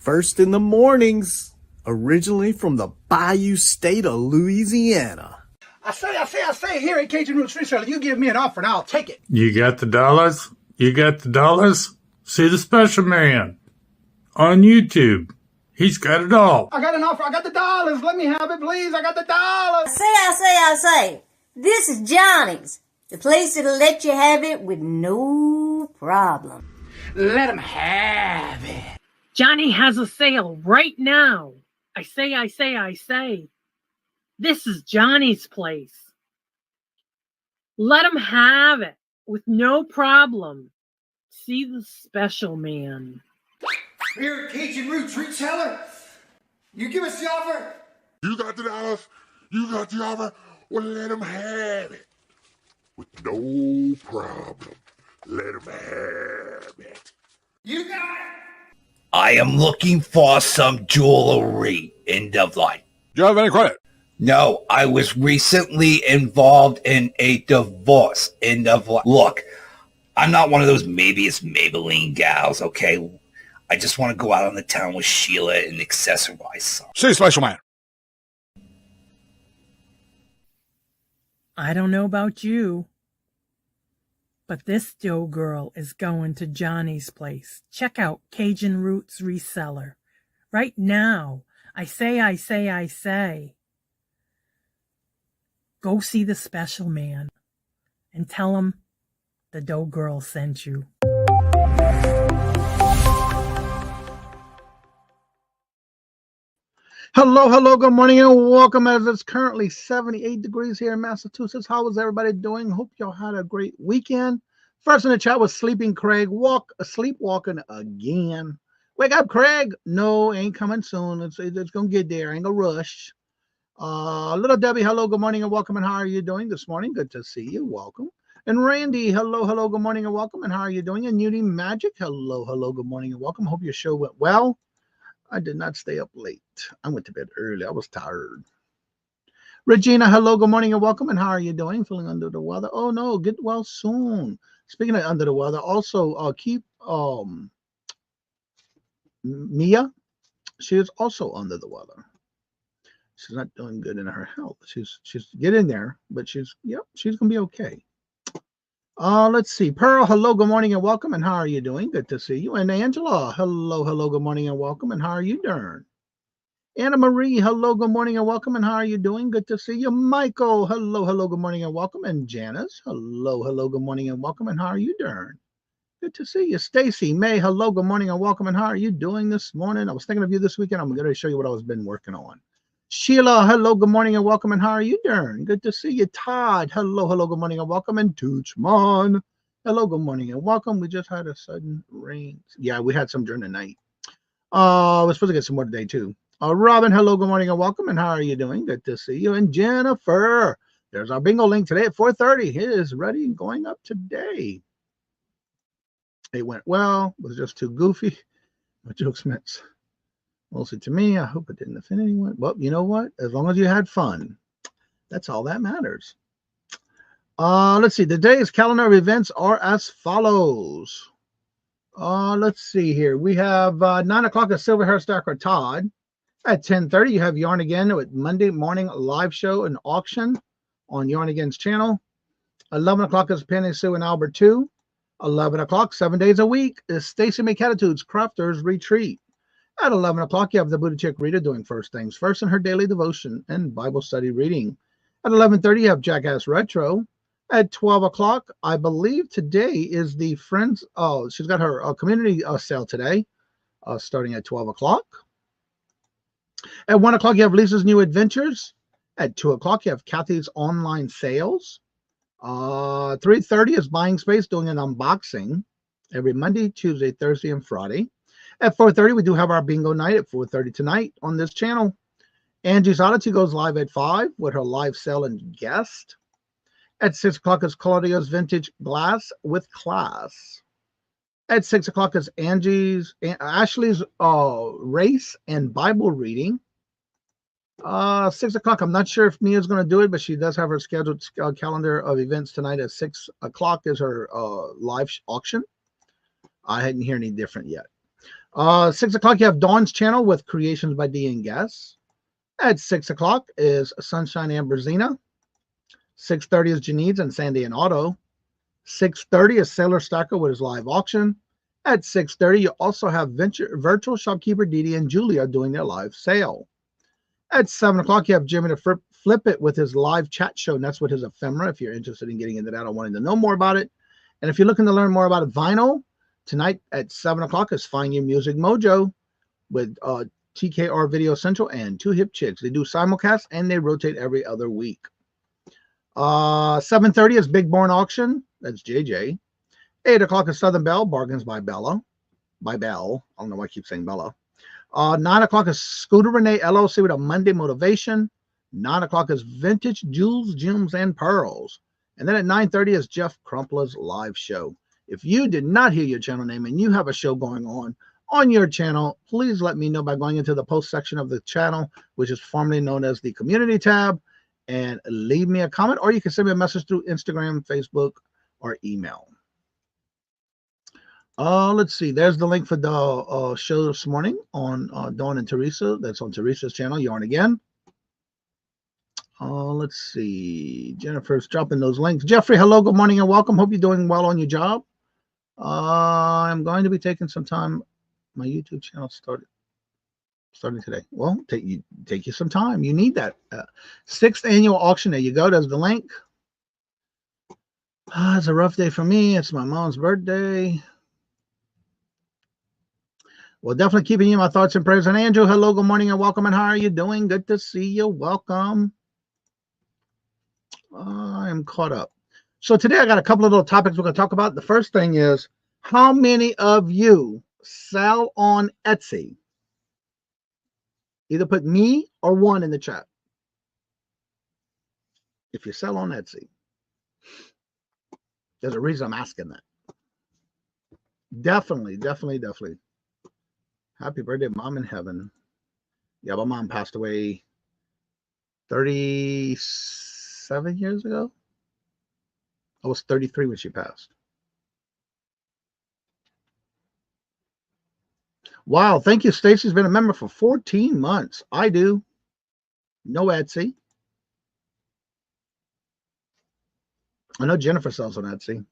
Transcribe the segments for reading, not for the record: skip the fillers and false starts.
First in the mornings, originally from the Bayou State of Louisiana. I say, here at Cajun Roots Reseller, you give me an offer and I'll take it. You got the dollars? You got the dollars? See the special man on YouTube. He's got it all. I got an offer. I got the dollars. Let me have it, please. I got the dollars. I say. This is Johnny's, the place that'll let you have it with no problem. Let him have it. Johnny has a sale right now. I say. This is Johnny's place. Let him have it with no problem. See the special man. Here at Cajun Roots Reseller, you give us the offer. You got the dollars. You got the offer. Well, let him have it with no problem. Let him have it. You got it. I am looking for some jewelry. End of line. Do you have any credit? No, I was recently involved in a divorce. End of line. Look, I'm not one of those maybe it's Maybelline gals, okay? I just want to go out on the town with Sheila and accessorize some. See, special man. I don't know about you, but this dough girl is going to Johnny's place. Check out Cajun Roots Reseller right now. I say. Go see the special man and tell him the dough girl sent you. Hello, good morning and welcome as it's currently 78 degrees here in Massachusetts. How is everybody doing? Hope y'all had a great weekend. First in the chat was Sleeping Craig. Sleepwalking again. Wake up, Craig. No, ain't coming soon. It's going to get there. Ain't going to rush. Little Debbie, hello, good morning and welcome. And how are you doing this morning? Good to see you. Welcome. And Randy, hello, good morning and welcome. And how are you doing? And Nudie Magic, hello, good morning and welcome. Hope your show went well. I did not stay up late. I went to bed early. I was tired. Regina, hello, good morning and welcome. And how are you doing? Feeling under the weather? Oh, no, get well soon. Speaking of under the weather, also keep Mia. She is also under the weather. She's not doing good in her health. She's getting there, but she's gonna be okay. Let's see. Pearl, hello, good morning and welcome. And how are you doing? Good to see you. And Angela, hello, good morning and welcome. And how are you doing? Anna Marie, hello, good morning and welcome. And how are you doing? Good to see you. Michael, hello, good morning and welcome. And Janice, hello, good morning and welcome. And how are you doing? Good to see you. Stacy, May, hello, good morning and welcome. And how are you doing this morning? I was thinking of you this weekend. I'm going to show you what I've been working on. Sheila, hello, good morning and welcome. And how are you doing? Good to see you. Todd, hello, good morning and welcome. And Toochmon, hello, good morning and welcome. We just had a sudden rain. Yeah, we had some during the night. We're supposed to get some more today too. Robin, hello, good morning and welcome. And how are you doing? Good to see you. And Jennifer, there's our bingo link today at 4:30. It is ready and going up today. It went well. It was just too goofy. My jokes meant mostly to me. I hope it didn't offend anyone. Well, you know what? As long as you had fun, that's all that matters. Let's see. Today's calendar of events are as follows. Let's see here. We have 9 o'clock at Silver Hair Stacker Todd. At 10:30, you have Yarn Again with Monday morning live show and auction on Yarn Again's channel. 11 o'clock is Penny Sue and Albert 2. 11 o'clock, 7 days a week, is Stacy McAttitude's Crafters Retreat. At 11 o'clock, you have the Buddha Chick Rita doing First Things First in her daily devotion and Bible study reading. At 11:30, you have Jackass Retro. At 12 o'clock, I believe today is the Friends. Oh, she's got her community sale today, starting at 12 o'clock. At 1 o'clock, you have Lisa's New Adventures. At 2 o'clock, you have Kathy's online sales. 3:30 is Buying Space doing an unboxing every Monday, Tuesday, Thursday, and Friday. At 4:30, we do have our bingo night at 4:30 tonight on this channel. Angie's Oddity goes live at 5 with her live sale and guest. At 6 o'clock is Claudia's Vintage Glass with Class. At 6 o'clock is Ashley's race and Bible reading. 6 o'clock, I'm not sure if Mia's going to do it, but she does have her scheduled calendar of events tonight. At 6 o'clock is her live auction. I hadn't heard any different yet. 6 o'clock, you have Dawn's channel with Creations by D and Guess. At 6 o'clock is Sunshine and Brazina. 6:30 is Janine's and Sandy and Auto. 6:30 is Sailor Stacker with his live auction. At 6:30, you also have Virtual Shopkeeper Didi and Julia doing their live sale. At 7 o'clock, you have Jimmy to Flip It with his live chat show, and that's with his ephemera. If you're interested in getting into that or wanting to know more about it. And if you're looking to learn more about vinyl, tonight at 7 o'clock is Find Your Music Mojo with TKR Video Central and Two Hip Chicks. They do simulcast and they rotate every other week. 7:30 is Big Born Auction. That's JJ. 8 o'clock is Southern Belle, Bargains by Bella. By Belle. I don't know why I keep saying Bella. 9 o'clock is Scooter Renee LLC with a Monday Motivation. 9 o'clock is Vintage Jewels, Gems, and Pearls. And then at 9:30 is Jeff Crumpler's live show. If you did not hear your channel name and you have a show going on your channel, please let me know by going into the post section of the channel, which is formerly known as the community tab, and leave me a comment, or you can send me a message through Instagram, Facebook, or email. Let's see. There's the link for the show this morning on Dawn and Teresa. That's on Teresa's channel, Yarn Again. Let's see. Jennifer's dropping those links. Jeffrey, hello, good morning, and welcome. Hope you're doing well on your job. I'm going to be taking some time. My YouTube channel starting today. Well, take you some time. You need that. 6th annual auction. There you go. There's the link. It's a rough day for me. It's my mom's birthday. Well, definitely keeping you in my thoughts and prayers. And Andrew, hello, good morning, and welcome. And how are you doing? Good to see you. Welcome. I'm caught up. So today I got a couple of little topics we're going to talk about. The first thing is, how many of you sell on Etsy? Either put me or 1 in the chat. If you sell on Etsy. There's a reason I'm asking that. Definitely. Happy birthday, Mom in heaven. Yeah, my mom passed away 37 years ago. I was 33 when she passed. Wow, thank you, Stacy's been a member for 14 months. I do. No Etsy. I know Jennifer sells on Etsy.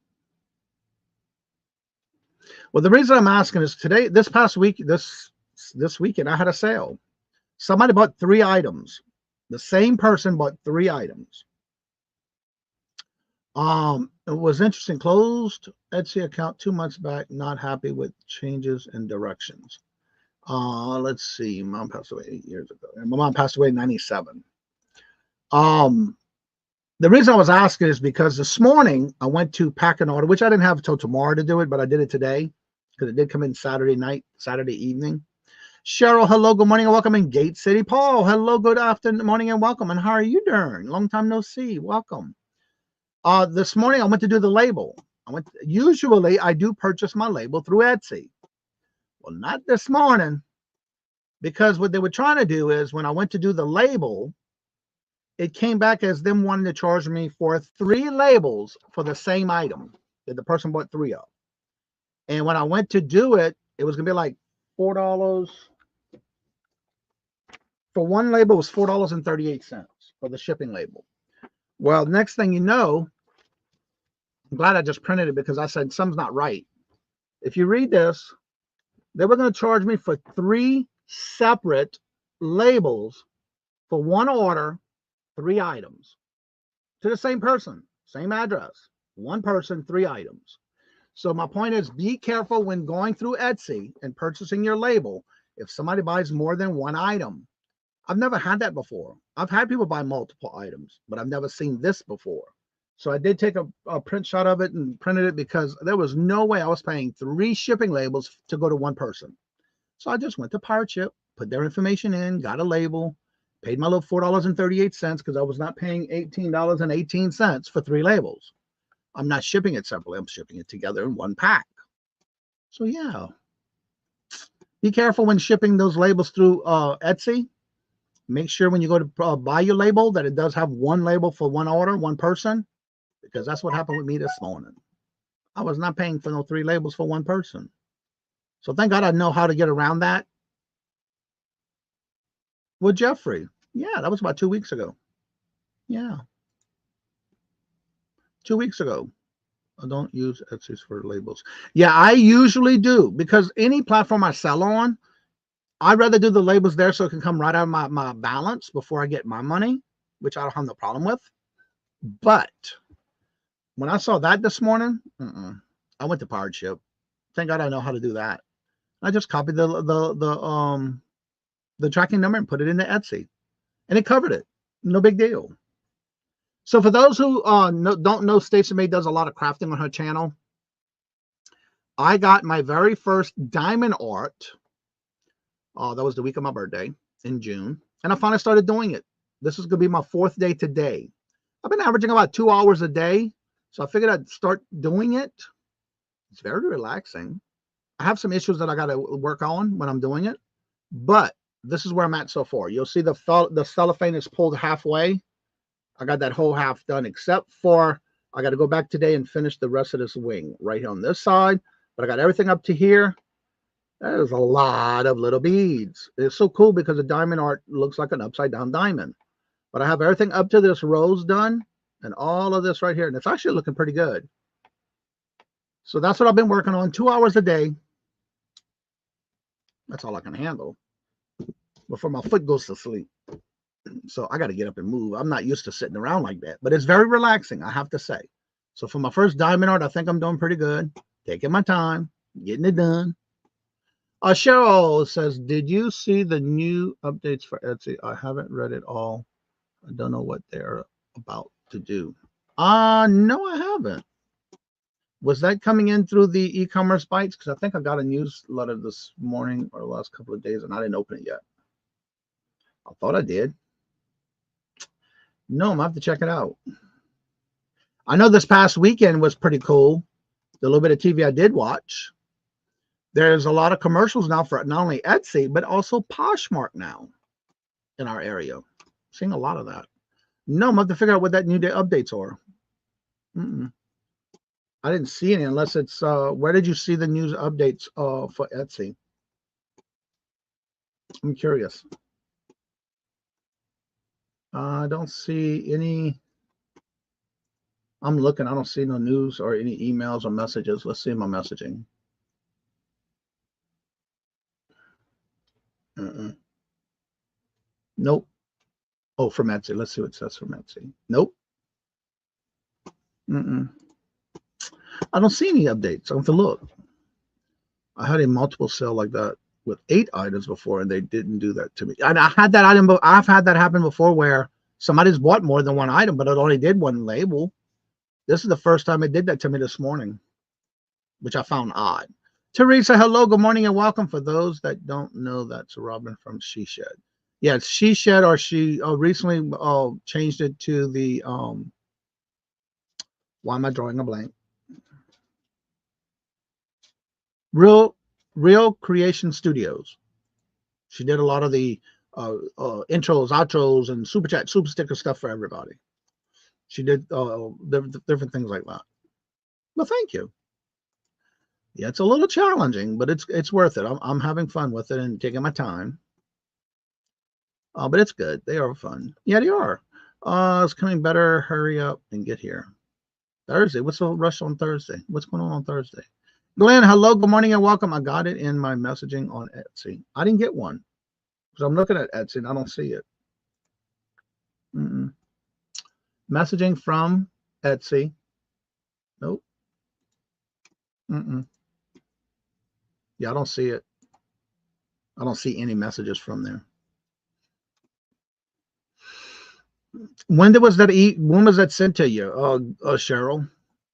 Well, the reason I'm asking is this past week, this weekend, I had a sale. Somebody bought 3 items. The same person bought 3 items. It was interesting. Closed Etsy account 2 months back. Not happy with changes and directions. Let's see. Mom passed away 8 years ago. And my mom passed away in 97. The reason I was asking is because this morning I went to pack an order, which I didn't have until tomorrow to do it, but I did it today because it did come in Saturday evening. Cheryl, hello, good morning and welcome in Gate City. Paul, hello, good afternoon, morning and welcome. And how are you doing? Long time no see. Welcome. This morning I went to do the label. Usually I do purchase my label through Etsy. Well, not this morning, because what they were trying to do is when I went to do the label, it came back as them wanting to charge me for 3 labels for the same item that the person bought 3 of. And when I went to do it, it was going to be like $4. For one label, it was $4.38 for the shipping label. Well, next thing you know, I'm glad I just printed it because I said something's not right. If you read this, they were going to charge me for 3 separate labels for one order, 3 items to the same person, same address, one person, 3 items. So my point is, be careful when going through Etsy and purchasing your label. If somebody buys more than 1 item, I've never had that before. I've had people buy multiple items, but I've never seen this before. So I did take a print shot of it and printed it because there was no way I was paying 3 shipping labels to go to one person. So I just went to Pirate Ship, put their information in, got a label, paid my little $4.38 because I was not paying $18.18 for 3 labels. I'm not shipping it separately. I'm shipping it together in one pack. So yeah, be careful when shipping those labels through Etsy. Make sure when you go to buy your label that it does have 1 label for 1 order, 1 person, because that's what happened with me this morning. I was not paying for no 3 labels for 1 person. So thank God I know how to get around that. With Jeffrey. Yeah, that was about 2 weeks ago. Yeah. 2 weeks ago. I don't use Etsy for labels. Yeah, I usually do because any platform I sell on, I'd rather do the labels there so it can come right out of my balance before I get my money, which I don't have no problem with. But when I saw that this morning, I went to Pirate Ship. Thank God I know how to do that. I just copied the tracking number and put it into Etsy, and it covered it. No big deal. So for those who don't know, Stacey May does a lot of crafting on her channel. I got my very first diamond art. That was the week of my birthday in June, and I finally started doing it. This is going to be my 4th day today. I've been averaging about 2 hours a day, so I figured I'd start doing it. It's very relaxing. I have some issues that I got to work on when I'm doing it, but this is where I'm at so far. You'll see the cellophane is pulled halfway. I got that whole half done, except for I got to go back today and finish the rest of this wing right here on this side. But I got everything up to here. There's a lot of little beads. It's so cool because the diamond art looks like an upside down diamond. But I have everything up to this rose done and all of this right here. And it's actually looking pretty good. So that's what I've been working on, 2 hours a day. That's all I can handle before my foot goes to sleep. So I got to get up and move. I'm not used to sitting around like that, but it's very relaxing, I have to say. So for my first diamond art, I think I'm doing pretty good. Taking my time, getting it done. Cheryl says, did you see the new updates for Etsy? I haven't read it all. I don't know what they're about to do. No, I haven't. Was that coming in through the e-commerce bites? Because I think I got a newsletter this morning or the last couple of days, and I didn't open it yet. I thought I did. No, I'm going to have to check it out. I know this past weekend was pretty cool. The little bit of TV I did watch. There's a lot of commercials now for not only Etsy, but also Poshmark now in our area. Seeing a lot of that. No, I'm going to have to figure out what that new day updates are. I didn't see any unless it's, where did you see the news updates for Etsy? I'm curious. I don't see any. I'm looking. I don't see no news or any emails or messages. Let's see my messaging. Nope. Oh, from Etsy. Let's see what it says from Etsy. Nope. I don't see any updates. I have to look. I had a multiple sale like that with 8 items before, and they didn't do that to me. And I had that item, but I've had that happen before where somebody's bought more than one item, but it only did one label. This is the first time it did that to me this morning, which I found odd. Teresa, hello, good morning, and welcome. For those that don't know, that's Robin from She Shed. Yeah, it's She Shed, or she recently changed it to the, why am I drawing a blank? Real Creation Studios. She did a lot of the intros, outros, and super chat, super sticker stuff for everybody. She did different things like that. Well, thank you. Yeah, it's a little challenging, but it's worth it. I'm having fun with it and taking my time. But it's good. They are fun. Yeah, they are. It's coming better. Hurry up and get here. Thursday. What's the rush on Thursday? What's going on Thursday? Glenn, hello, good morning, and welcome. I got it in my messaging on Etsy. I didn't get one because I'm looking at Etsy and I don't see it. Messaging from Etsy. Nope. Yeah, I don't see it. I don't see any messages from there. When was that sent to you, Cheryl?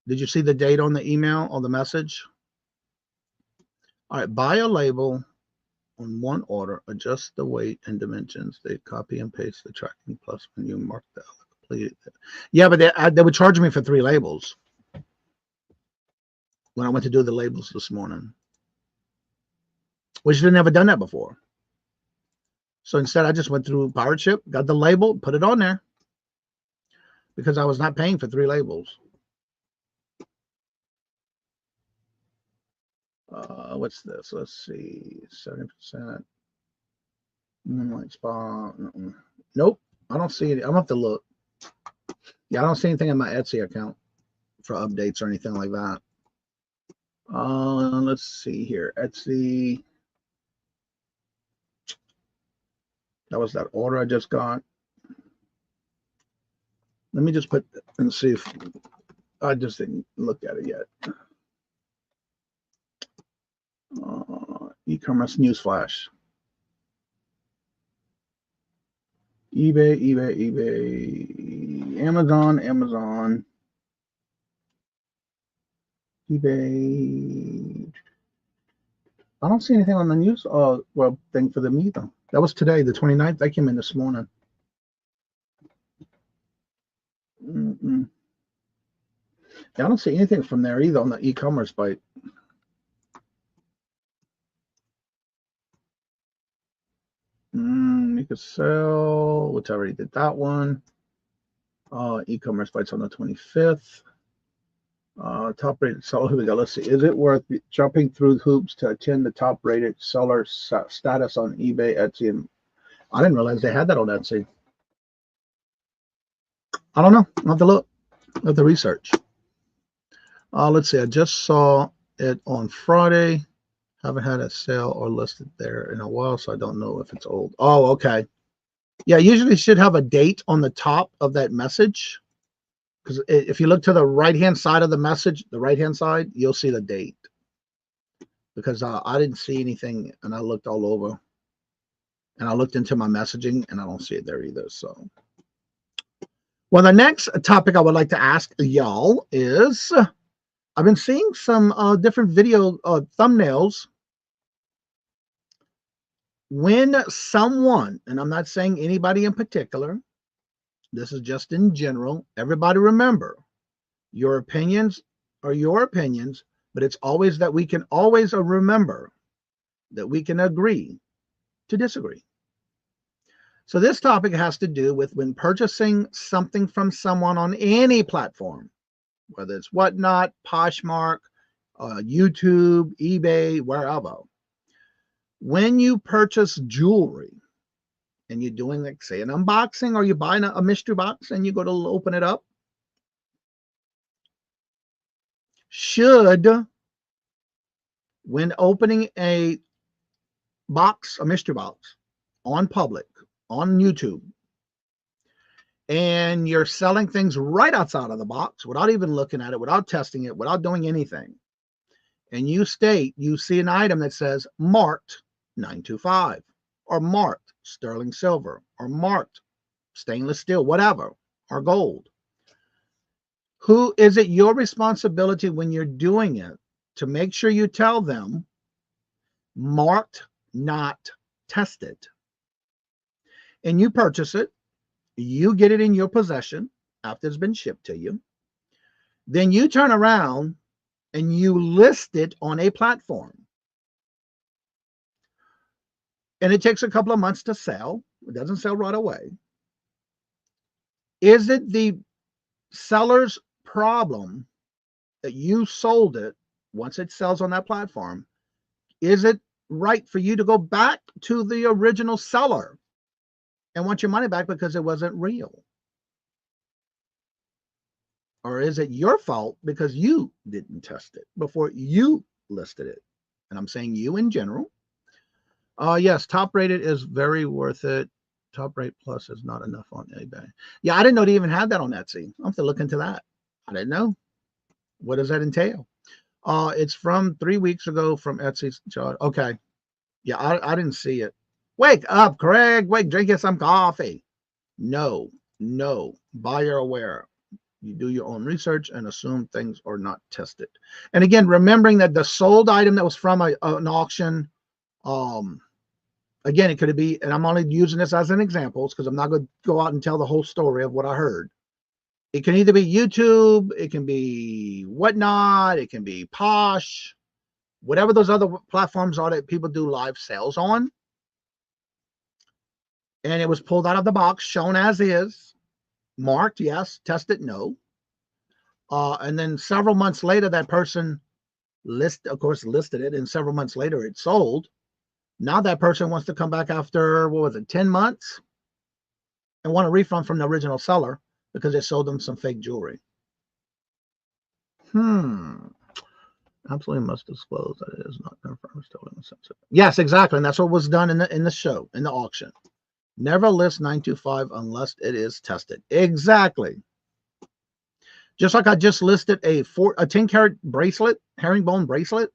Did you see the date on the email or the message? All right, buy a label on one order, adjust the weight and dimensions. They copy and paste the tracking plus when you mark the completed. Yeah, but they would charge me for 3 labels when I went to do the labels this morning, which I've never done that before. So instead, I just went through Pirate Ship, got the label, put it on there because I was not paying for 3 labels. What's this? Let's see. 70%. Moonlight Spa. Nope. I don't see it. I'm gonna have to look. Yeah, I don't see anything in my Etsy account for updates or anything like that. Let's see here. Etsy. That was that order I just got. Let me just put and see if I just didn't look at it yet. E-commerce newsflash. eBay, Amazon, eBay. I don't see anything on the news thing for them either. That was today, the 29th. That came in this morning. Yeah, I don't see anything from there either on the e-commerce site. You could sell, which I already did that one. E-commerce sites on the 25th. Top rated seller. Here we go. Let's see. Is it worth jumping through hoops to attend the top rated seller status on eBay, Etsy? And I didn't realize they had that on Etsy. I don't know. I'll have to look at the research. Let's see. I just saw it on Friday. Haven't had a sale or listed there in a while, so I don't know if it's old. Oh, okay. Yeah, usually it should have a date on the top of that message. Because if you look to the right-hand side of the message, the right-hand side, you'll see the date. Because I didn't see anything, and I looked all over. And I looked into my messaging, and I don't see it there either. So, well, the next topic I would like to ask y'all is, I've been seeing some different video thumbnails when someone, and I'm not saying anybody in particular, this is just in general, everybody remember, your opinions are your opinions, but it's always that we can always remember that we can agree to disagree. So this topic has to do with when purchasing something from someone on any platform, whether it's Whatnot, Poshmark, YouTube, eBay, wherever. When you purchase jewelry and you're doing, like, say, an unboxing, or you're buying a mystery box and you go to open it up, should, when opening a box, a mystery box, on public, on YouTube, and you're selling things right outside of the box without even looking at it, without testing it, without doing anything, and you see an item that says marked 925, or marked sterling silver, or marked stainless steel, whatever, or gold, who is it your responsibility when you're doing it to make sure you tell them marked, not tested? And you purchase it, you get it in your possession after it's been shipped to you. Then you turn around and you list it on a platform. And it takes a couple of months to sell. It doesn't sell right away. Is it the seller's problem that you sold it once it sells on that platform? Is it right for you to go back to the original seller and want your money back because it wasn't real? Or is it your fault because you didn't test it before you listed it? And I'm saying you in general. Yes, top rated is very worth it. Top rate plus is not enough on eBay. Yeah, I didn't know they even had that on Etsy. I'll have to look into that. I didn't know. What does that entail? It's from 3 weeks ago from Etsy's chart. Okay. Yeah, I didn't see it. Wake up, Craig. Wake, drink you some coffee. No. Buyer aware. You do your own research and assume things are not tested. And again, remembering that the sold item that was from an auction, again, it could be, and I'm only using this as an example because I'm not going to go out and tell the whole story of what I heard. It can either be YouTube, it can be Whatnot, it can be Posh, whatever those other platforms are that people do live sales on. And it was pulled out of the box, shown as is, marked, yes, tested, no. And then several months later, that person listed it, and several months later it sold. Now that person wants to come back after, 10 months and want a refund from the original seller because they sold them some fake jewelry. Absolutely must disclose that it is not confirmed. Yes, exactly. And that's what was done in the show, in the auction. Never list 925 unless it is tested. Exactly. Just like I just listed a 10-carat bracelet, herringbone bracelet.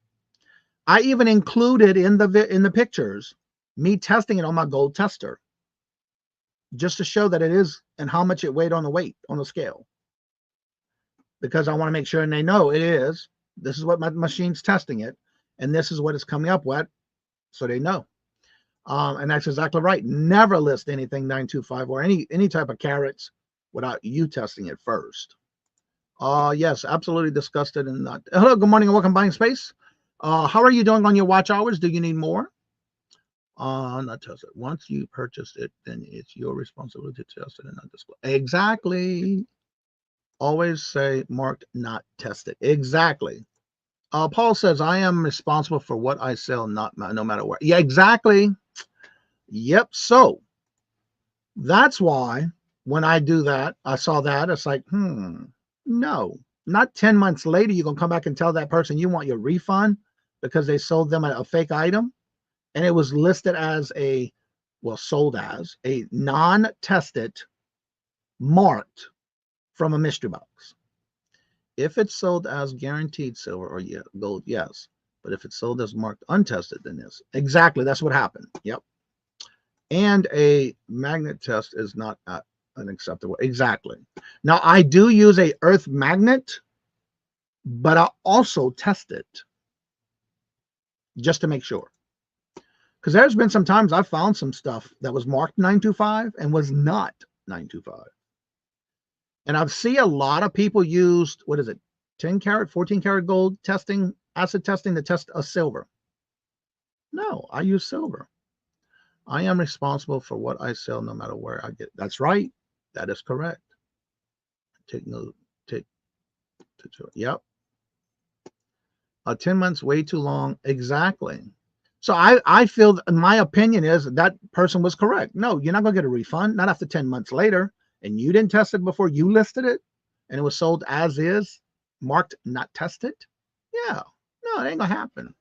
I even included in the pictures me testing it on my gold tester, just to show that it is and how much it weighed on the scale. Because I want to make sure, and they know it is. This is what my machine's testing it, and this is what it's coming up with, so they know. And that's exactly right. Never list anything 925 or any type of carats without you testing it first. Yes, absolutely disgusted and not. Hello, good morning and welcome Buying Space. How are you doing on your watch hours? Do you need more? Not test it. Once you purchase it, then it's your responsibility to test it and not disclose. Exactly. Always say marked, not tested. Exactly. Paul says, I am responsible for what I sell, no matter where. Yeah, exactly. Yep. So that's why when I do that, I saw that. It's like, no, not 10 months later, you're going to come back and tell that person you want your refund because they sold them a fake item. And it was listed as sold as a non-tested, marked from a mystery box. If it's sold as guaranteed silver or gold, yes. But if it's sold as marked untested, then yes. Exactly. That's what happened. Yep. And a magnet test is not unacceptable. Exactly. Now, I do use a earth magnet, but I also test it just to make sure. Because there's been some times I found some stuff that was marked 925 and was not 925. And I see a lot of people used, 10 karat, 14 karat gold testing, acid testing to test a silver. No, I use silver. I am responsible for what I sell no matter where I get. That's right. That is correct. Yep. 10 months, way too long. Exactly. So I feel, my opinion is that person was correct. No, you're not going to get a refund, not after 10 months later. And you didn't test it before you listed it, and it was sold as is, marked not tested. Yeah, no, it ain't gonna happen.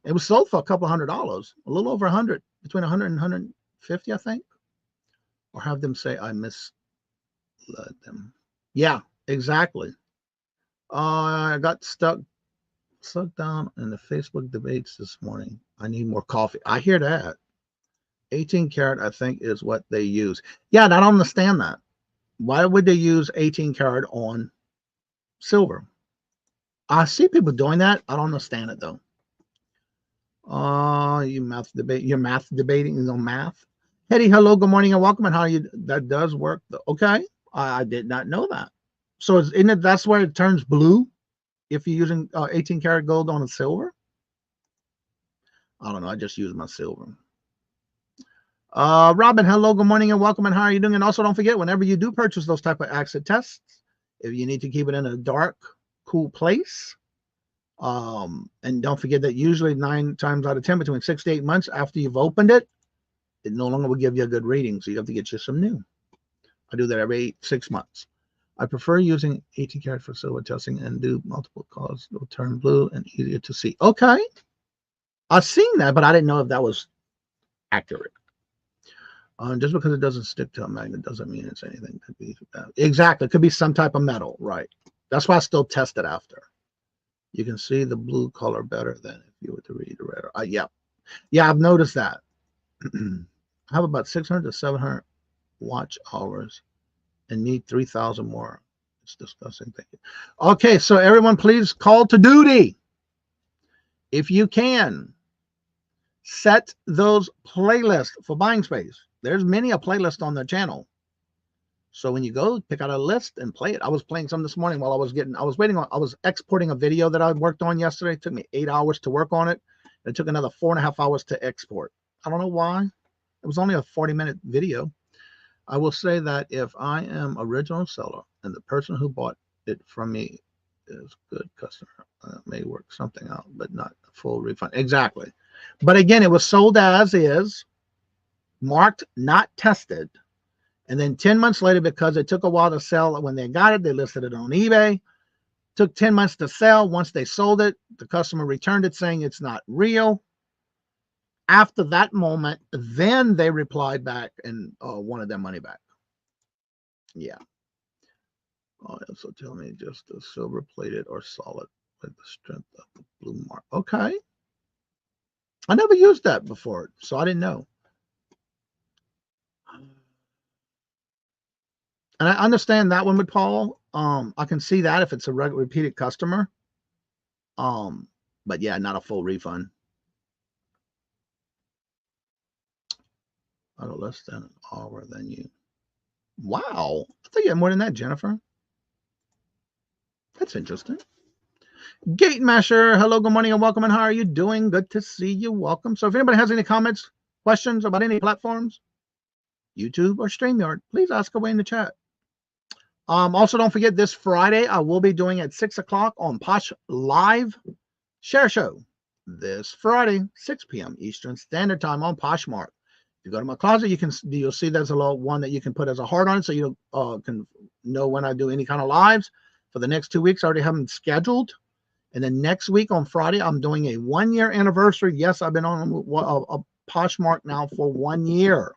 It was sold for a couple $100, a little over 100, between 100 and 150, I think. Or have them say I misled them. Yeah, exactly. I got stuck down in the Facebook debates this morning. I need more coffee. I hear that. 18 karat, I think, is what they use. Yeah, I don't understand that. Why would they use 18 karat on silver? I see people doing that. I don't understand it though. You're math debating is on math. Hetty, hello, good morning and welcome. And how are you? That does work. Okay, I did not know that. So isn't it? That's where it turns blue if you're using 18 karat gold on a silver. I don't know. I just use my silver. Robin, hello, good morning and welcome. And how are you doing? And also don't forget, whenever you do purchase those type of acid tests, if you need to keep it in a dark, cool place, and don't forget that usually 9 times out of 10, between 6 to 8 months after you've opened it, it no longer will give you a good reading. So you have to get you some new. I do that every 6 months. I prefer using 18 karat for silver testing and do multiple colors. It'll turn blue and easier to see. Okay. I've seen that, but I didn't know if that was accurate. Just because it doesn't stick to a magnet doesn't mean it's anything. Could be exactly. It could be some type of metal, right? That's why I still test it after. You can see the blue color better than if you were to read the red. Yeah, I've noticed that. I have about 600 to 700 watch hours and need 3,000 more. It's disgusting. Thank you. Okay, so everyone, please call to duty. If you can, set those playlists for Buying Space. There's many a playlist on the channel. So when you go, pick out a list and play it. I was playing some this morning while I was exporting a video that I worked on yesterday. It took me 8 hours to work on it. It took another 4.5 hours to export. I don't know why. It was only a 40-minute video. I will say that if I am original seller and the person who bought it from me is good customer. May work something out, but not a full refund. Exactly. But again, it was sold as is, marked not tested. And then 10 months later, because it took a while to sell, when they got it, they listed it on eBay. Took 10 months to sell. Once they sold it, the customer returned it saying it's not real. After that moment, then they replied back and wanted their money back. Yeah. Also tell me just a silver plated or solid with the strength of the blue mark. Okay. I never used that before, so I didn't know. And I understand that one with Paul. I can see that if it's a repeated customer. But yeah, not a full refund. A little less than an hour than you. Wow. I think you had more than that, Jennifer. That's interesting. Gate Masher, hello, good morning and welcome. And how are you doing? Good to see you. Welcome. So if anybody has any comments, questions about any platforms, YouTube or StreamYard, please ask away in the chat. Also, don't forget this Friday, I will be doing at 6 o'clock on Posh Live Share Show. This Friday, 6 p.m. Eastern Standard Time on Poshmark. If you go to my closet, you'll see there's a little one that you can put as a heart on it so you can know when I do any kind of lives. For the next 2 weeks, I already have them scheduled. And then next week on Friday, I'm doing a 1-year anniversary. Yes, I've been on a Poshmark now for 1 year.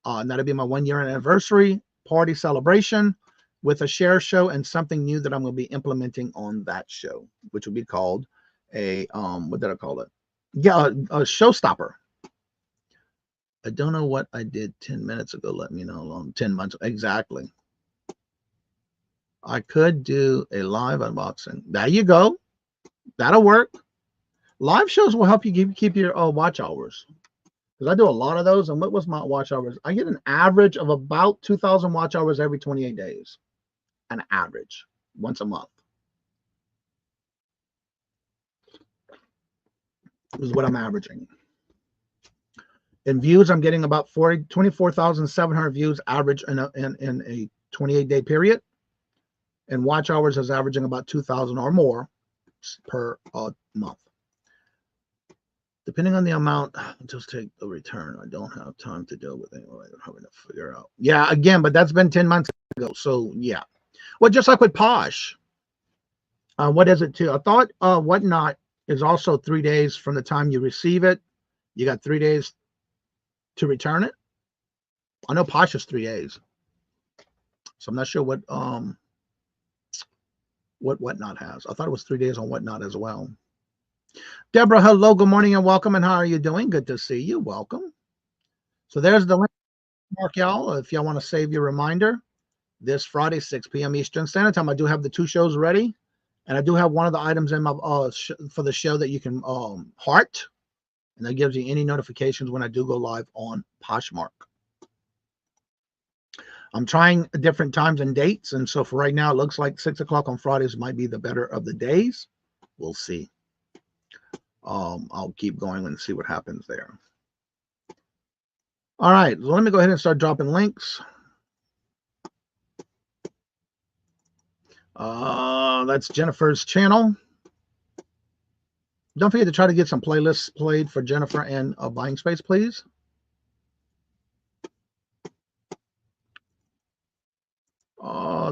And that'll be my 1-year anniversary party celebration with a share show and something new that I'm going to be implementing on that show, which will be called a, what did I call it? Yeah, a showstopper. I don't know what I did 10 minutes ago. Let me know along 10 months. Exactly. I could do a live unboxing. There you go. That'll work. Live shows will help you keep your watch hours. Because I do a lot of those. And what was my watch hours? I get an average of about 2,000 watch hours every 28 days. An average. Once a month. Is what I'm averaging. In views, I'm getting about 24,700 views average in a 28-day period. And watch hours is averaging about 2,000 or more per month. Depending on the amount, just take the return. I don't have time to deal with anyway. I'm having to figure out. Yeah, again, but that's been 10 months ago. So yeah. Well, just like with Posh. What is it too? I thought Whatnot is also 3 days from the time you receive it. You got 3 days to return it. I know Posh is 3 days. So I'm not sure what Whatnot has. I thought it was 3 days on Whatnot as well. Deborah, hello, good morning and welcome. And how are you doing? Good to see you. Welcome. So there's the link, mark y'all, if y'all want to save your reminder. This Friday, 6 p.m. Eastern Standard Time. I do have the 2 shows ready. And I do have one of the items in my for the show that you can heart. And that gives you any notifications when I do go live on Poshmark. I'm trying different times and dates. And so for right now, it looks like 6 o'clock on Fridays might be the better of the days. We'll see. I'll keep going and see what happens there. All right. So let me go ahead and start dropping links. That's Jennifer's channel. Don't forget to try to get some playlists played for Jennifer and Buying Space, please.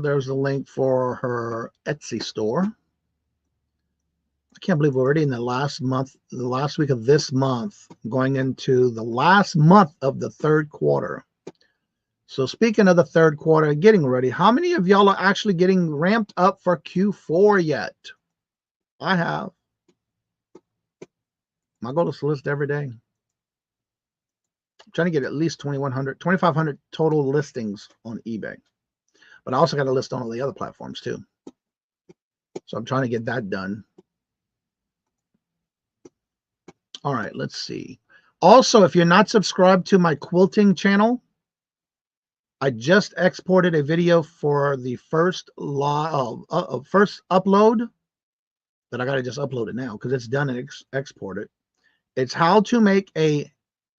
There's the link for her Etsy store. I can't believe we're already in the last month, the last week of this month, going into the last month of the third quarter. So speaking of the third quarter, getting ready, how many of y'all are actually getting ramped up for Q4 yet? I have. My goal is to list every day. I'm trying to get at least 2,500 total listings on eBay. But I also got to list on all the other platforms too. So I'm trying to get that done. All right, let's see. Also, if you're not subscribed to my quilting channel, I just exported a video for the first upload that I got to just upload it now because it's done and exported. It's how to make a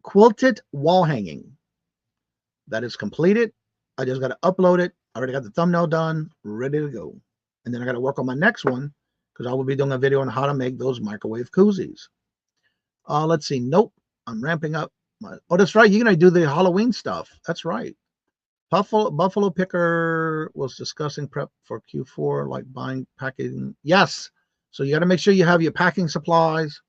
quilted wall hanging. That is completed. I just got to upload it. I already got the thumbnail done, ready to go. And then I got to work on my next one because I will be doing a video on how to make those microwave koozies. Let's see. Nope. I'm ramping up. Oh, that's right. You're going to do the Halloween stuff. That's right. Buffalo Picker was discussing prep for Q4, like buying, packing. Yes. So you got to make sure you have your packing supplies,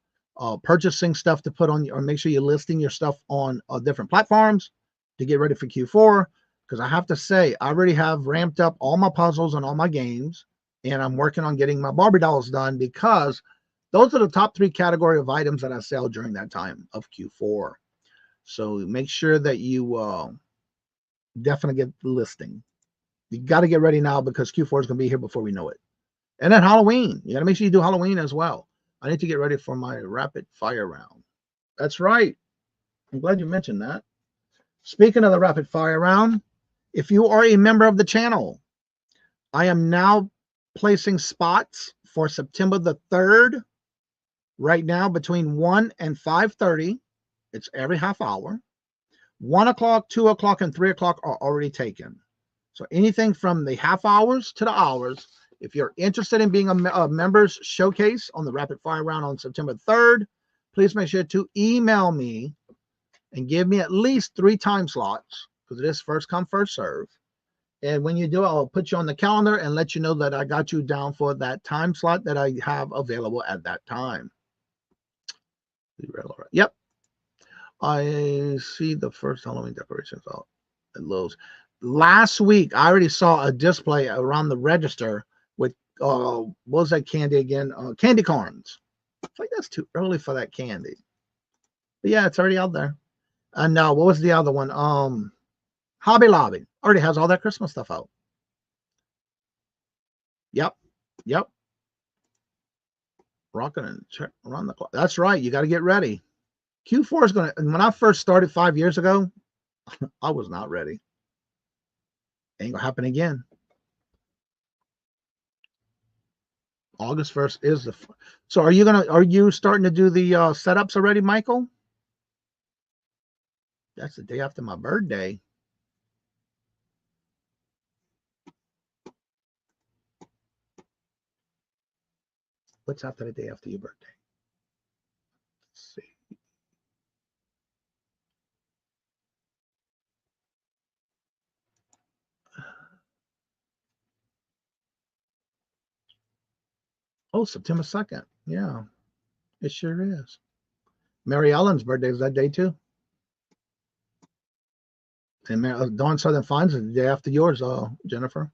purchasing stuff to put on, or make sure you're listing your stuff on different platforms to get ready for Q4. Because I have to say, I already have ramped up all my puzzles and all my games, and I'm working on getting my Barbie dolls done because those are the top 3 category of items that I sell during that time of Q4. So make sure that you definitely get the listing. You got to get ready now because Q4 is going to be here before we know it. And then Halloween. You got to make sure you do Halloween as well. I need to get ready for my rapid fire round. That's right. I'm glad you mentioned that. Speaking of the rapid fire round, if you are a member of the channel, I am now placing spots for September the 3rd right now between 1 and 5:30. It's every half hour. 1 o'clock, 2 o'clock, and 3 o'clock are already taken. So anything from the half hours to the hours, if you're interested in being a members showcase on the rapid fire round on September 3rd, please make sure to email me and give me at least 3 time slots because it is first come, first serve. And when you do, I'll put you on the calendar and let you know that I got you down for that time slot that I have available at that time. Yep. I see the first Halloween decorations out at Lowe's. Last week, I already saw a display around the register with, what was that candy again? Candy corns. I think that's too early for that candy. But yeah, it's already out there. And what was the other one? Hobby Lobby already has all that Christmas stuff out. Yep. Rocking and check around the clock. That's right. You got to get ready. Q4 is going to, when I first started 5 years ago, I was not ready. Ain't going to happen again. August 1st is the, so are you starting to do the setups already, Michael? That's the day after my birthday. What's after the day after your birthday? Let's see. Oh, September 2nd. Yeah, it sure is. Mary Ellen's birthday is that day too. And Dawn Southern Finds is the day after yours, Jennifer.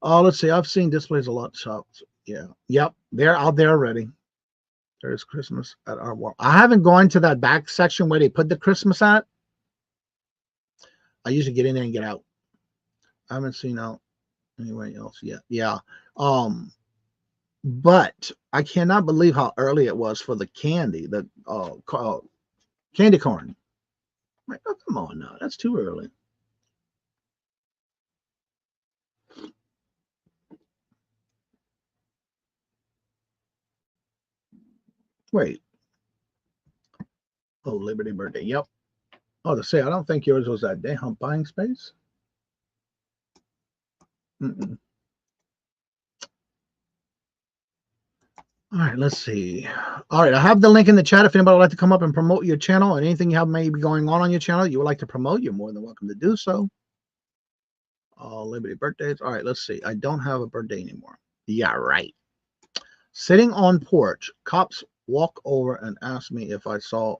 Let's see. I've seen displays a lot. Shops. Yeah. Yep. They're out there already. There's Christmas at our wall. I haven't gone to that back section where they put the Christmas at. I usually get in there and get out. I haven't seen out anywhere else yet. Yeah. But I cannot believe how early it was for the candy, the candy corn. Like, oh, come on now. That's too early. Wait. Oh, Liberty birthday. Yep. Oh, to say, I don't think yours was that day. Huh? Buying space? Mm-mm. All right, let's see. All right, I have the link in the chat. If anybody would like to come up and promote your channel and anything you have maybe going on your channel you would like to promote, you're more than welcome to do so. Liberty birthdays. All right, let's see. I don't have a birthday anymore. Yeah, right. Sitting on porch, cops walk over and ask me if I saw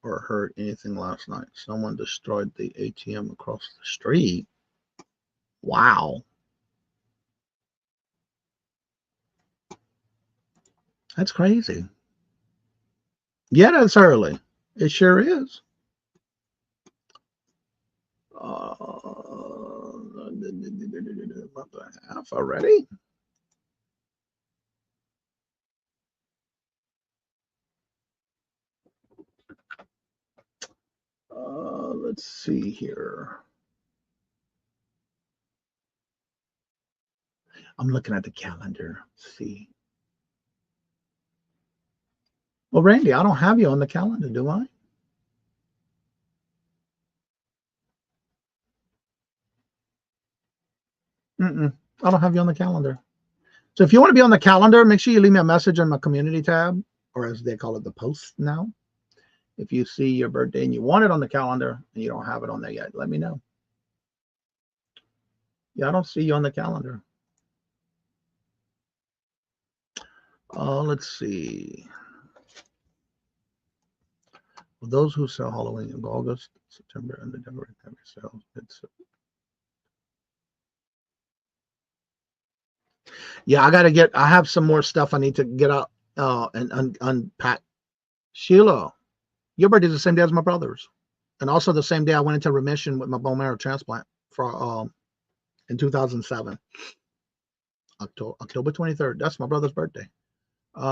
or heard anything last night. Someone destroyed the ATM across the street. Wow. That's crazy. Yeah, that's early. It sure is. Month and a half already. Let's see here. I'm looking at the calendar. Let's see. Well, Randy, I don't have you on the calendar, do I? I don't have you on the calendar. So if you want to be on the calendar, make sure you leave me a message on my community tab, or as they call it, the post now. If you see your birthday and you want it on the calendar and you don't have it on there yet, let me know. Yeah, I don't see you on the calendar. Let's see. For those who sell Halloween in August, September, and November, sales. Yeah, I have some more stuff I need to get out and unpack. Sheila, your birthday is the same day as my brother's. And also the same day I went into remission with my bone marrow transplant for in 2007. October 23rd. That's my brother's birthday.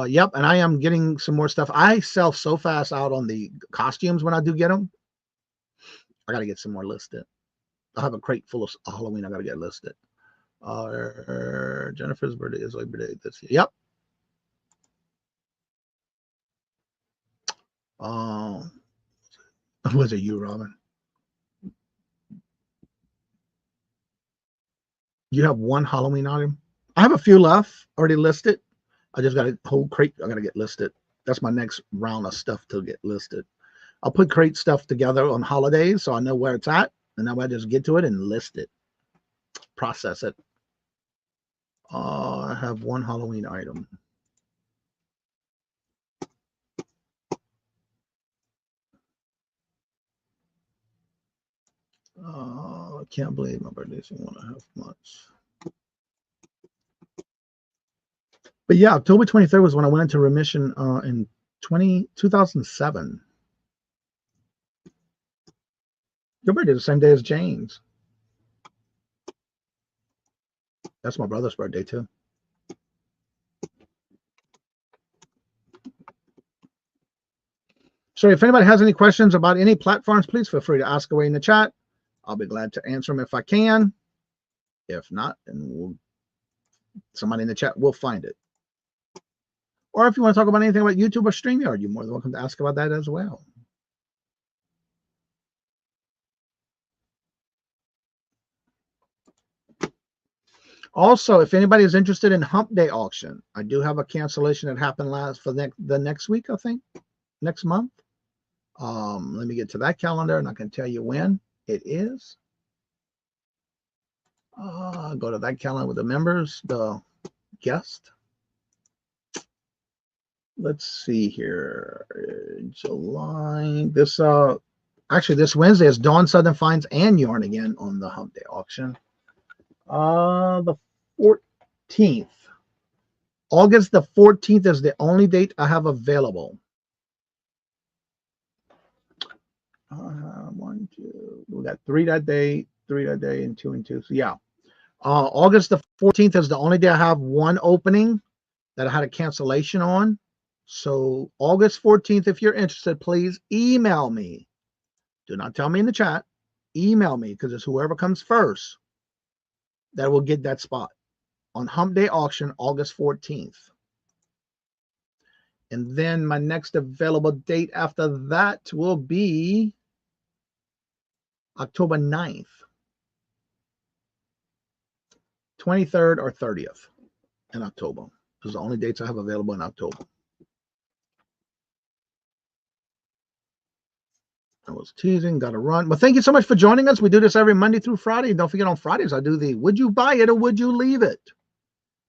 Yep, and I am getting some more stuff. I sell so fast out on the costumes when I do get them. I got to get some more listed. I have a crate full of Halloween I got to get listed. Jennifer's birthday is Labor Day this year. Yep. Was it you, Robin? You have one Halloween item? I have a few left already listed. I just got a whole crate I got to get listed. That's my next round of stuff to get listed. I'll put crate stuff together on holidays so I know where it's at, and then I just get to it and list it, process it. I have one Halloween item. I can't believe my birthday's in 1.5 months. But yeah, October 23rd was when I went into remission in 2007. Your birthday is the same day as James. That's my brother's birthday too. So if anybody has any questions about any platforms, please feel free to ask away in the chat. I'll be glad to answer them if I can. If not, then somebody in the chat will find it. Or if you want to talk about anything about YouTube or StreamYard, you're more than welcome to ask about that as well. Also, if anybody is interested in Hump Day auction, I do have a cancellation that happened for the next week, I think, next month. Let me get to that calendar and I can tell you when it is. Go to that calendar with the members, the guest. Let's see here. July. Actually, this Wednesday is Dawn Southern Finds and Yarn again on the Hump Day auction. The 14th. August the 14th is the only date I have available. We got 3 that day, and 2 and 2. So yeah. August the 14th is the only day I have one opening that I had a cancellation on. So August 14th, if you're interested, please email me. Do not tell me in the chat. Email me, because it's whoever comes first that will get that spot on Hump Day auction, August 14th. And then my next available date after that will be October 9th, 23rd or 30th in October. Those are the only dates I have available in October. I was teasing, got to run. But thank you so much for joining us. We do this every Monday through Friday. Don't forget on Fridays, I do the Would You Buy It or Would You Leave It?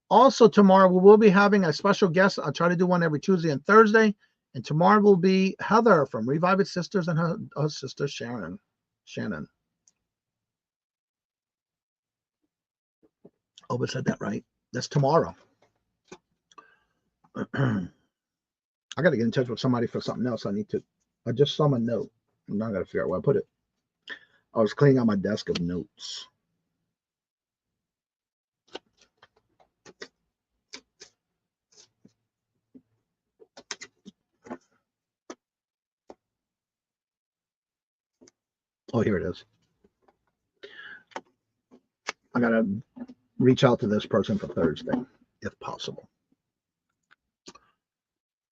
Also tomorrow, we will be having a special guest. I'll try to do one every Tuesday and Thursday. And tomorrow will be Heather from Revive It Sisters and her sister Shannon. Oh, I said that right. That's tomorrow. I got to get in touch with somebody for something else. I just saw my note. Now I got to figure out where I put it. I was cleaning out my desk of notes. Oh, here it is. I got to reach out to this person for Thursday, if possible.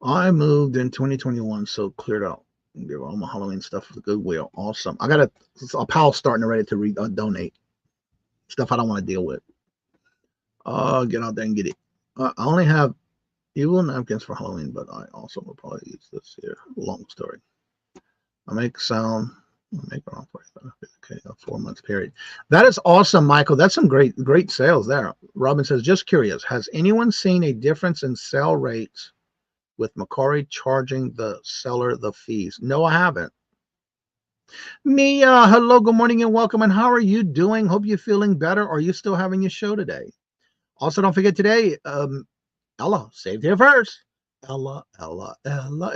I moved in 2021, so cleared out. Give all my Halloween stuff for Goodwill. Awesome. I got a pile starting already to donate stuff I don't want to deal with. Get out there and get it. I only have evil napkins for Halloween, but I also will probably use this here. Long story. I make sound. I make around 45. Okay, a 4 months period. That is awesome, Michael. That's some great sales there. Robin says, just curious, has anyone seen a difference in sale rates with Macari charging the seller the fees? No, I haven't. Mia, hello, good morning and welcome. And how are you doing? Hope you're feeling better. Are you still having your show today? Also, don't forget today, Ella, saved here first. Ella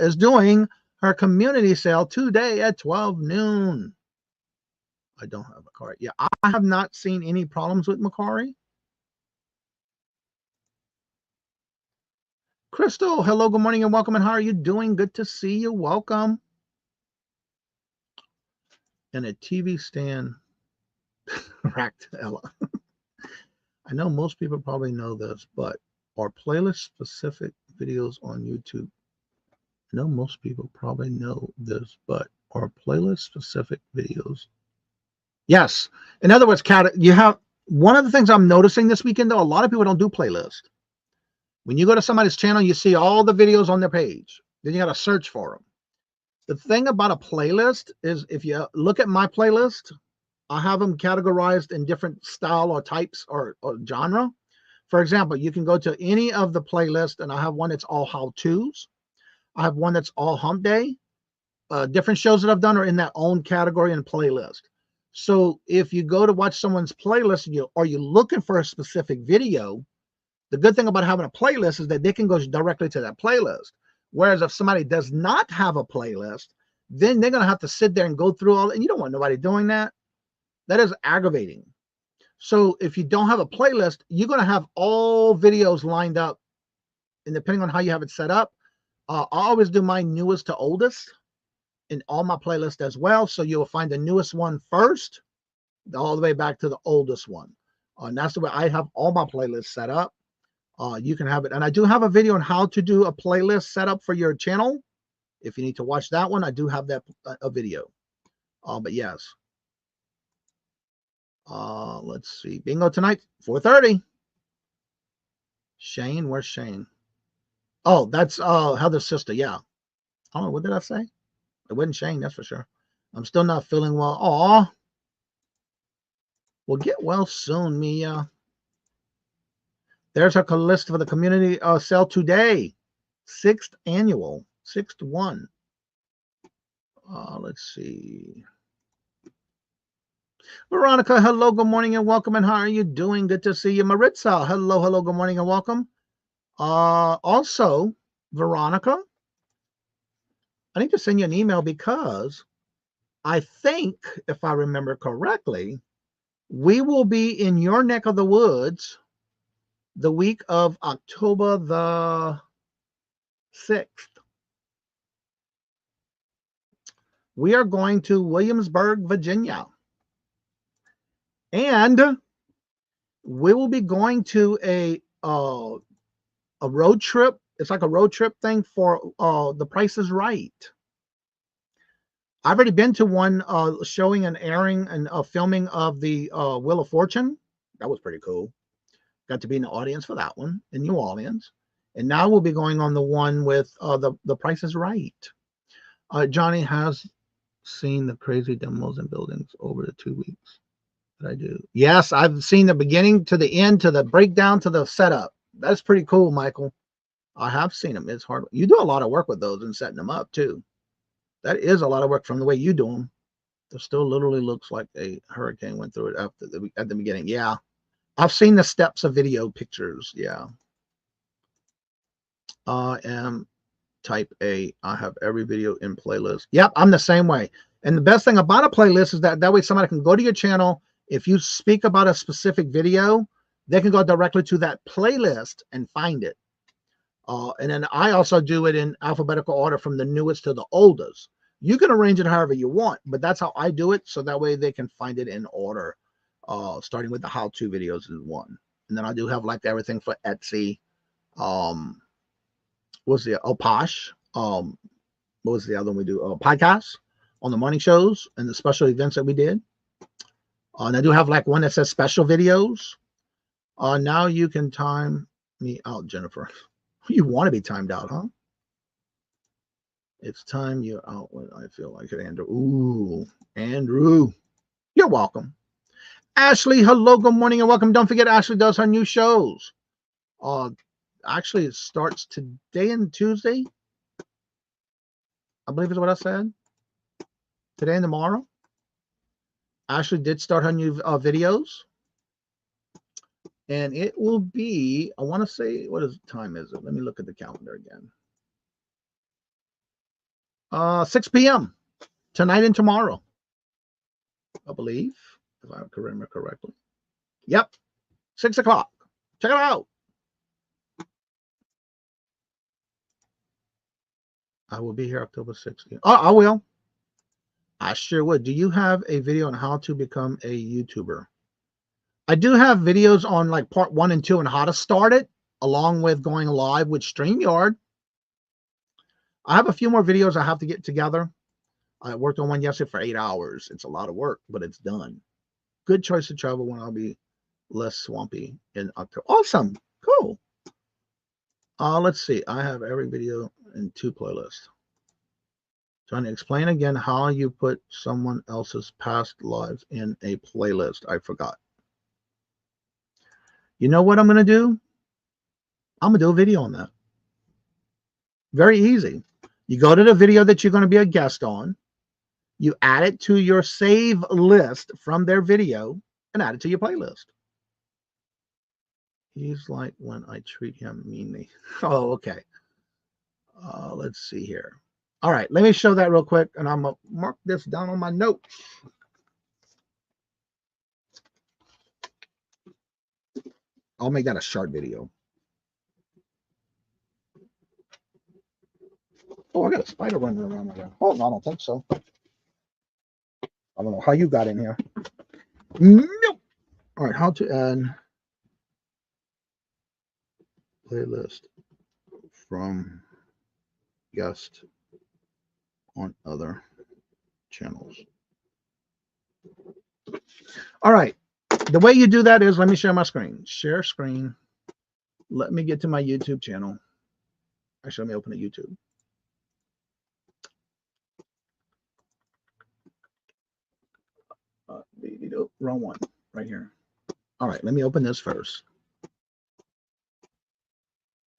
is doing her community sale today at 12 noon. I don't have a card. Yeah, I have not seen any problems with Macari. Crystal, hello, good morning and welcome. And how are you doing? Good to see you. Welcome. And a TV stand racked Ella. I know most people probably know this, but are playlist specific videos on YouTube? I know most people probably know this, but are playlist specific videos? Yes. In other words, Kat, you have one of the things I'm noticing this weekend, though, a lot of people don't do playlist. When you go to somebody's channel, you see all the videos on their page. Then you got to search for them. The thing about a playlist is if you look at my playlist, I have them categorized in different style or types or genre. For example, you can go to any of the playlists, and I have one that's all how-tos. I have one that's all hump day. Different shows that I've done are in that own category and playlist. So if you go to watch someone's playlist and you're looking for a specific video, the good thing about having a playlist is that they can go directly to that playlist. Whereas if somebody does not have a playlist, then they're going to have to sit there and go through all, and you don't want nobody doing that. That is aggravating. So if you don't have a playlist, you're going to have all videos lined up, and depending on how you have it set up, I always do my newest to oldest in all my playlists as well. So you'll find the newest one first, all the way back to the oldest one. And that's the way I have all my playlists set up. You can have it. And I do have a video on how to do a playlist setup for your channel. If you need to watch that one, I do have that a video. But yes. Let's see. Bingo tonight, 4:30. Shane, where's Shane? Oh, that's Heather's sister. Yeah. Oh, what did I say? It wasn't Shane, that's for sure. I'm still not feeling well. Aw. Well, get well soon, Mia. There's our list for the community sale today. 6th annual. 6th one. Let's see. Veronica, hello, good morning and welcome. And how are you doing? Good to see you. Maritza, hello, good morning and welcome. Also, Veronica, I need to send you an email because I think, if I remember correctly, we will be in your neck of the woods the week of October the 6th. We are going to Williamsburg, Virginia. And we will be going to a road trip. It's like a road trip thing for The Price is Right. I've already been to one showing and airing and filming of the Wheel of Fortune. That was pretty cool. Got to be in the audience for that one in New Orleans. And now we'll be going on the one with the Price is Right. Johnny has seen the crazy demos and buildings over the 2 weeks that I do. Yes, I've seen the beginning to the end, to the breakdown, to the setup. That's pretty cool, Michael. I have seen them. It's hard. You do a lot of work with those and setting them up too. That is a lot of work from the way you do them. It still literally looks like a hurricane went through it at the beginning. Yeah. I've seen the steps of video pictures. Yeah. I am type A. I have every video in playlist. Yep, I'm the same way. And the best thing about a playlist is that way somebody can go to your channel. If you speak about a specific video, they can go directly to that playlist and find it. And then I also do it in alphabetical order from the newest to the oldest. You can arrange it however you want, but that's how I do it. So that way they can find it in order, starting with the how-to videos is one. And then I do have like everything for Etsy. What's the Posh? What was the other one we do? Podcasts on the morning shows and the special events that we did. And I do have like one that says special videos. Now you can time me out, Jennifer. You want to be timed out, huh? It's time you out when I feel like it, Andrew. Ooh, Andrew. You're welcome. Ashley, hello, good morning, and welcome. Don't forget, Ashley does her new shows. Actually, it starts today and Tuesday. I believe is what I said. Today and tomorrow. Ashley did start her new videos. And it will be, I want to say, time is it? Let me look at the calendar again. 6 p.m. tonight and tomorrow, I believe, if I remember correctly. Yep, 6 o'clock. Check it out. I will be here October 16th. Oh, I will. I sure would. Do you have a video on how to become a YouTuber? I do have videos on like part 1 and 2 and how to start it, along with going live with StreamYard. I have a few more videos I have to get together. I worked on one yesterday for 8 hours. It's a lot of work, but it's done. Good choice to travel when I'll be less swampy in October. Awesome. Cool. Let's see. I have every video in 2 playlists. Trying to explain again how you put someone else's past lives in a playlist. I forgot. You know what I'm going to do? I'm going to do a video on that. Very easy. You go to the video that you're going to be a guest on. You add it to your save list from their video and add it to your playlist. He's like when I treat him meanly. Oh, okay. Let's see here. All right, let me show that real quick, and I'm going to mark this down on my notes. I'll make that a short video. Oh, I got a spider running around there. Oh, no, I don't think so. I don't know how you got in here. Nope. All right, how to add playlist from guest on other channels. All right. The way you do that is, let me share my screen. Share screen. Let me get to my YouTube channel. Actually, let me open a YouTube. Wrong one, right here. All right, let me open this first.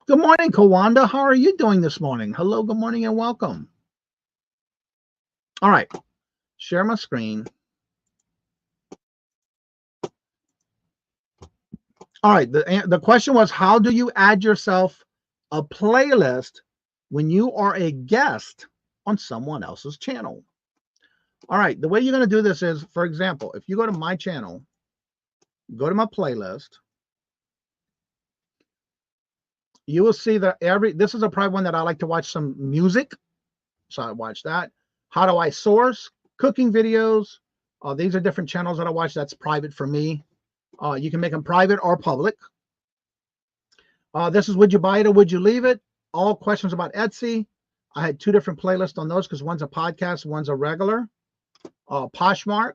Good morning, Kawanda. How are you doing this morning? Hello, good morning, and welcome. All right, share my screen. All right, the question was, how do you add yourself a playlist when you are a guest on someone else's channel? All right, the way you're going to do this is, for example, if you go to my channel, go to my playlist, you will see that this is a private one that I like to watch some music. So I watch that. How do I source? Cooking videos. These are different channels that I watch. That's private for me. You can make them private or public. This is Would You Buy It or Would You Leave It? All questions about Etsy. I had 2 different playlists on those because one's a podcast, one's a regular. Poshmark.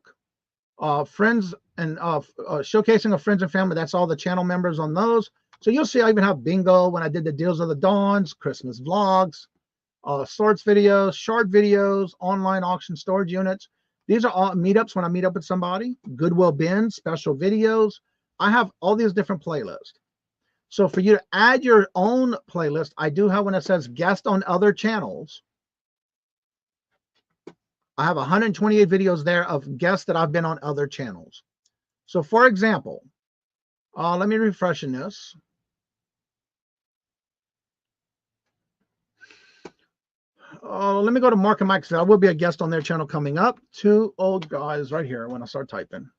Friends and showcasing of friends and family. That's all the channel members on those. So you'll see I even have bingo when I did the Deals of the Dawns, Christmas vlogs, sorts videos, short videos, online auction storage units. These are all meetups when I meet up with somebody. Goodwill bins, special videos. I have all these different playlists. So for you to add your own playlist, I do have one that says guest on other channels. I have 128 videos there of guests that I've been on other channels. So for example, let me refresh in this. Let me go to Mark and Mike. I will be a guest on their channel coming up. 2 old guys right here when I start typing.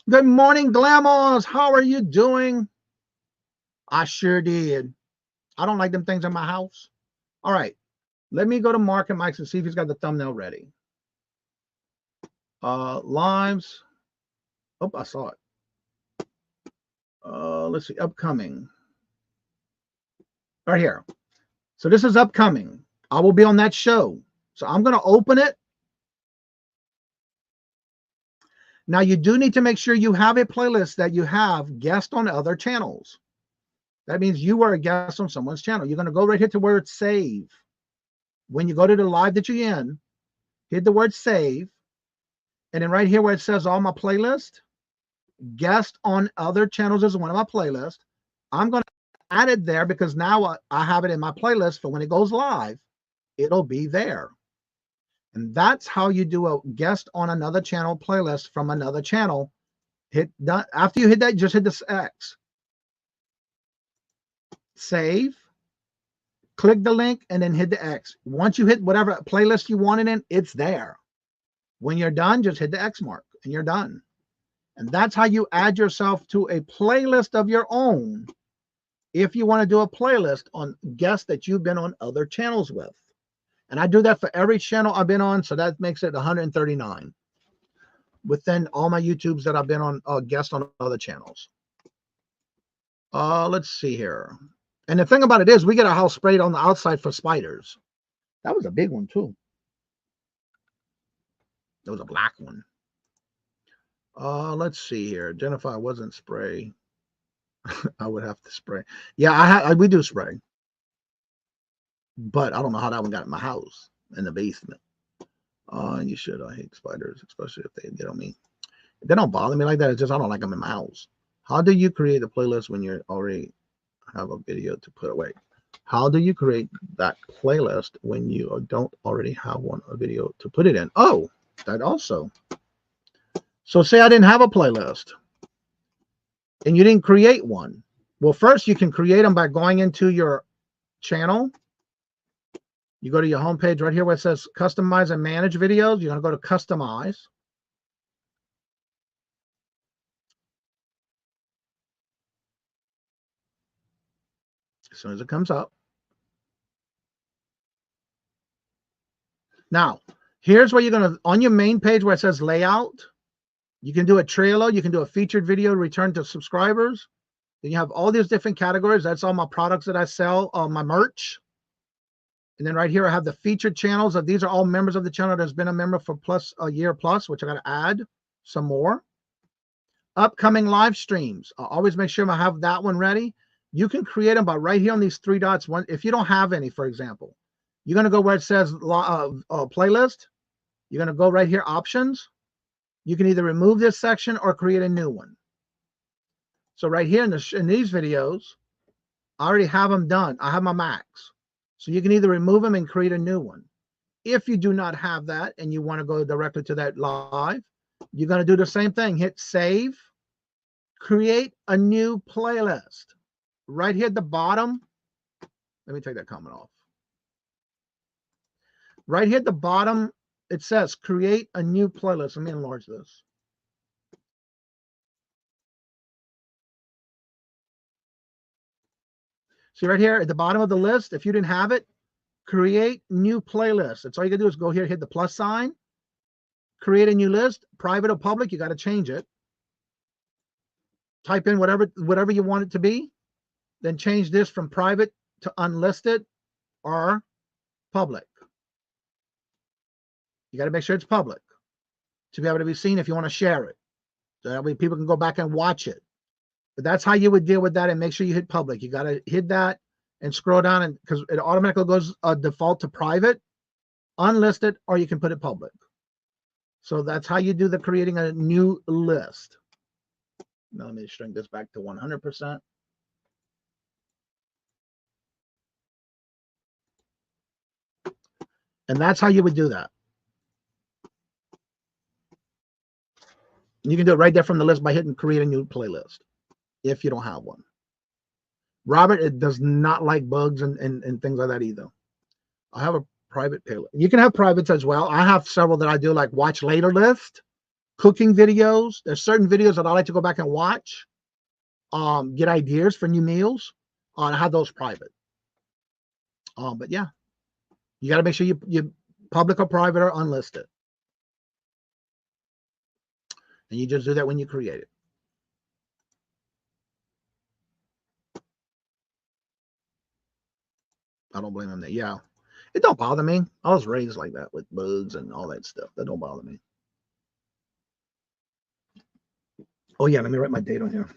Good morning, Glamours. How are you doing? I sure did. I don't like them things in my house. All right. Let me go to Mark and Mike's and see if he's got the thumbnail ready. Lives. Oh, I saw it. Let's see. Upcoming. Right here. So this is upcoming. I will be on that show. So I'm going to open it. Now you do need to make sure you have a playlist that you have guest on other channels. That means you are a guest on someone's channel. You're going to go right here to where it's save. When you go to the live that you're in, hit the word save. And then right here where it says all my playlist, guest on other channels is one of my playlists. I'm going to add it there because now I have it in my playlist for when it goes live, it'll be there. And that's how you do a guest on another channel playlist from another channel. Hit done. After you hit that, just hit this X. Save. Click the link and then hit the X. Once you hit whatever playlist you want it in, it's there. When you're done, just hit the X mark and you're done. And that's how you add yourself to a playlist of your own if you want to do a playlist on guests that you've been on other channels with. And I do that for every channel I've been on, so that makes it 139 within all my YouTubes that I've been on, guests on other channels. Let's see here. And the thing about it is we get our house sprayed on the outside for spiders. That was a big one too. That was a black one. Let's see here. Identify wasn't spray. I would have to spray. Yeah, we do spray. But I don't know how that one got in my house in the basement. You should. I hate spiders, especially if they get on me. They don't bother me like that. It's just I don't like them in my house. How do you create a playlist when you already have a video to put away? How do you create that playlist when you don't already have a video to put it in? Oh, that also. So say I didn't have a playlist and you didn't create one. Well, first you can create them by going into your channel. You go to your homepage right here where it says customize and manage videos. You're going to go to customize. As soon as it comes up. Now, here's where you're going to, on your main page where it says layout, you can do a trailer, you can do a featured video, return to subscribers. Then you have all these different categories. That's all my products that I sell, my merch. And then right here, I have the featured channels. These are all members of the channel that's been a member for plus a year plus, which I got to add some more. Upcoming live streams. I'll always make sure I have that one ready. You can create them by right here on these three dots. One, if you don't have any, for example, you're going to go where it says playlist. You're going to go right here, options. You can either remove this section or create a new one. So right here in these videos, I already have them done. I have my max. So you can either remove them and create a new one. If you do not have that and you want to go directly to that live, you're going to do the same thing. Hit save, create a new playlist. Right here at the bottom, let me take that comment off. Right here at the bottom, it says create a new playlist. Let me enlarge this. See right here at the bottom of the list, if you didn't have it, create new playlist. That's all you gotta do is go here, hit the plus sign, create a new list, private or public, you got to change it. Type in whatever you want it to be, then change this from private to unlisted or public. You got to make sure it's public to be able to be seen if you want to share it. So that way people can go back and watch it. But that's how you would deal with that, and make sure you hit public. You got to hit that and scroll down, and because it automatically goes default to private, unlisted, or you can put it public. So that's how you do the creating a new list. Now let me shrink this back to 100%. And that's how you would do that. You can do it right there from the list by hitting create a new playlist if you don't have one. Robert, it does not like bugs and things like that either. I have a private playlist. You can have privates as well. I have several that I do, like watch later list, cooking videos. There's certain videos that I like to go back and watch, get ideas for new meals. I have those private. But yeah, you got to make sure you public or private or unlisted. And you just do that when you create it. I don't blame them there. Yeah. It don't bother me. I was raised like that with bugs and all that stuff. That don't bother me. Oh yeah, let me write my date on here.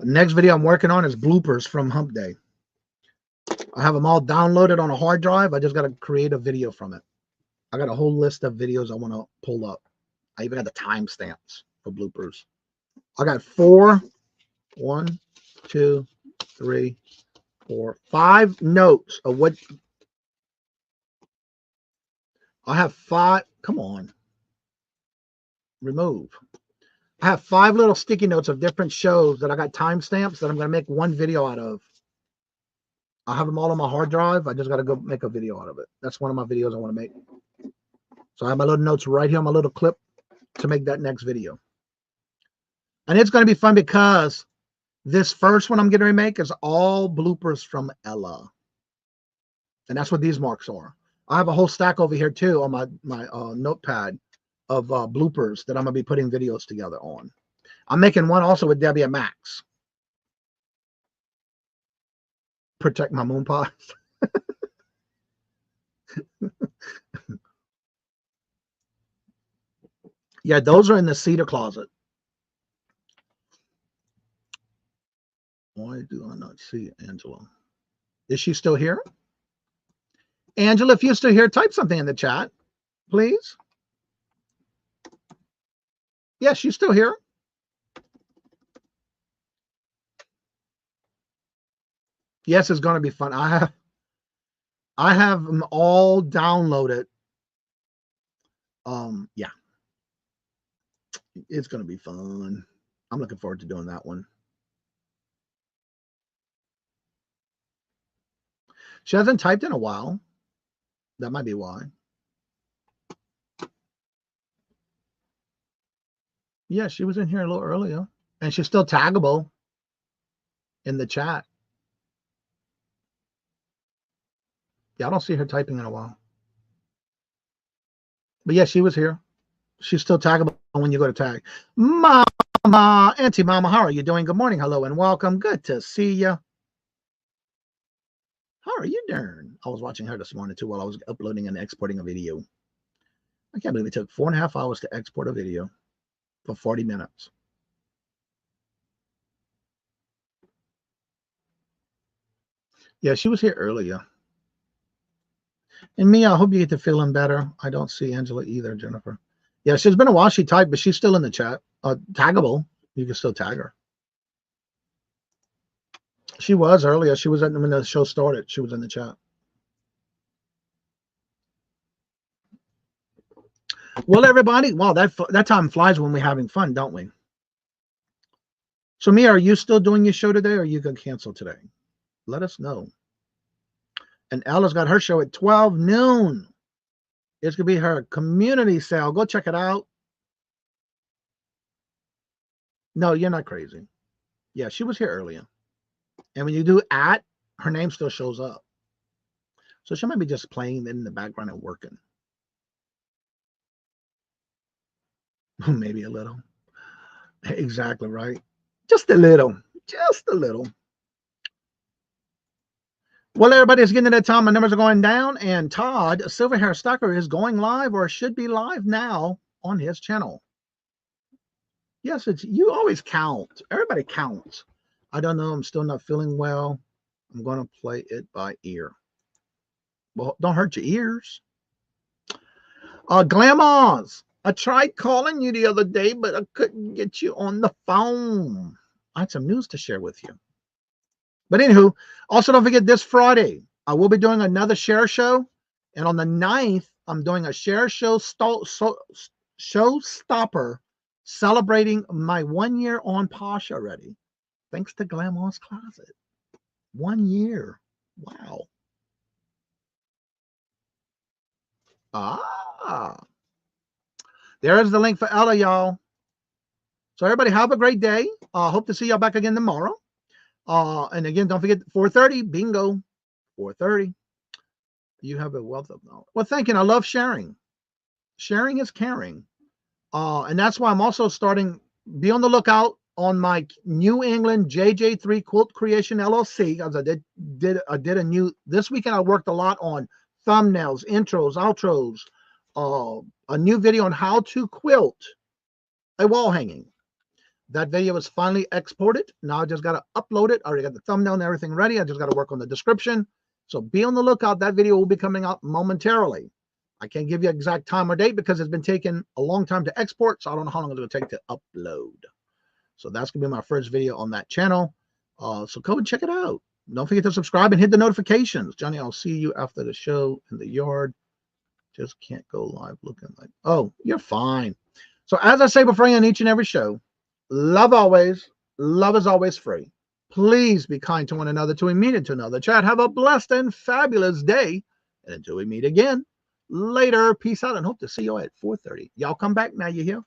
Next video I'm working on is bloopers from Hump Day. I have them all downloaded on a hard drive. I just got to create a video from it. I got a whole list of videos I want to pull up. I even got the timestamps for bloopers. I got 4, 1, 2, 3, 4, 5 notes of what I have 5. Come on. Remove. I have 5 little sticky notes of different shows that I got timestamps that I'm going to make one video out of. I have them all on my hard drive. I just got to go make a video out of it. That's one of my videos I want to make. So I have my little notes right here on my little clip to make that next video. And it's going to be fun because this first one I'm going to remake is all bloopers from Ella. And that's what these marks are. I have a whole stack over here too on my notepad of bloopers that I'm going to be putting videos together on. I'm making one also with Debbie and Max. Protect my moon pies. Yeah, those are in the cedar closet. Why do I not see Angela? Is she still here? Angela, if you're still here, type something in the chat, please. Yes, she's still here. Yes, it's going to be fun. I have them all downloaded. Yeah. It's going to be fun. I'm looking forward to doing that one. She hasn't typed in a while. That might be why. Yeah, she was in here a little earlier. And she's still taggable in the chat. Yeah, I don't see her typing in a while. But yeah, she was here. She's still taggable when you go to tag. Mama, Auntie Mama, how are you doing? Good morning, hello, and welcome. Good to see you. How are you doing? I was watching her this morning too while I was uploading and exporting a video. I can't believe it took 4.5 hours to export a video for 40 minutes. Yeah, she was here earlier. And Mia, I hope you get to feeling better. I don't see Angela either, Jennifer. Yeah, she's been a while she typed, but she's still in the chat. Taggable. You can still tag her. She was earlier. She was when the show started. She was in the chat. Well, everybody, wow, that time flies when we're having fun, don't we? So, Mia, are you still doing your show today, or are you going to cancel today? Let us know. And Ella's got her show at 12 noon. It's going to be her community sale. Go check it out. No, you're not crazy. Yeah, she was here earlier. And when you do @ her name still shows up. So she might be just playing in the background and working. Maybe a little. Exactly right. Just a little. Just a little. Well, everybody's getting to that time. My numbers are going down. And Todd, Silverhair Stalker, is going live or should be live now on his channel. Yes, it's you always count. Everybody counts. I don't know. I'm still not feeling well. I'm going to play it by ear. Well, don't hurt your ears. Glamours. I tried calling you the other day, but I couldn't get you on the phone. I had some news to share with you. But anywho, also don't forget this Friday, I will be doing another share show. And on the 9th, I'm doing a share show showstopper celebrating my 1 year on Posh already. Thanks to Glamour's Closet. 1 year. Wow. There's the link for Ella, y'all. So everybody have a great day. Hope to see y'all back again tomorrow. And again, don't forget 4:30, bingo, 4:30. You have a wealth of knowledge. Well, thank you. And I love sharing. Sharing is caring. And that's why I'm also starting, be on the lookout on my New England JJ3 Quilt Creation LLC. As I did a new, this weekend I worked a lot on thumbnails, intros, outros, a new video on how to quilt a wall hanging. That video is finally exported. Now I just got to upload it. I already got the thumbnail and everything ready. I just got to work on the description. So be on the lookout. That video will be coming out momentarily. I can't give you exact time or date because it's been taking a long time to export. So I don't know how long it's going to take to upload. So that's going to be my first video on that channel. So go and check it out. Don't forget to subscribe and hit the notifications. Johnny, I'll see you after the show in the yard. Just can't go live looking like, oh, you're fine. So as I say before I end each and every show, love always. Love is always free. Please be kind to one another till we meet into another chat. Have a blessed and fabulous day. And until we meet again, later. Peace out and hope to see you at 4:30. Y'all come back now, you hear?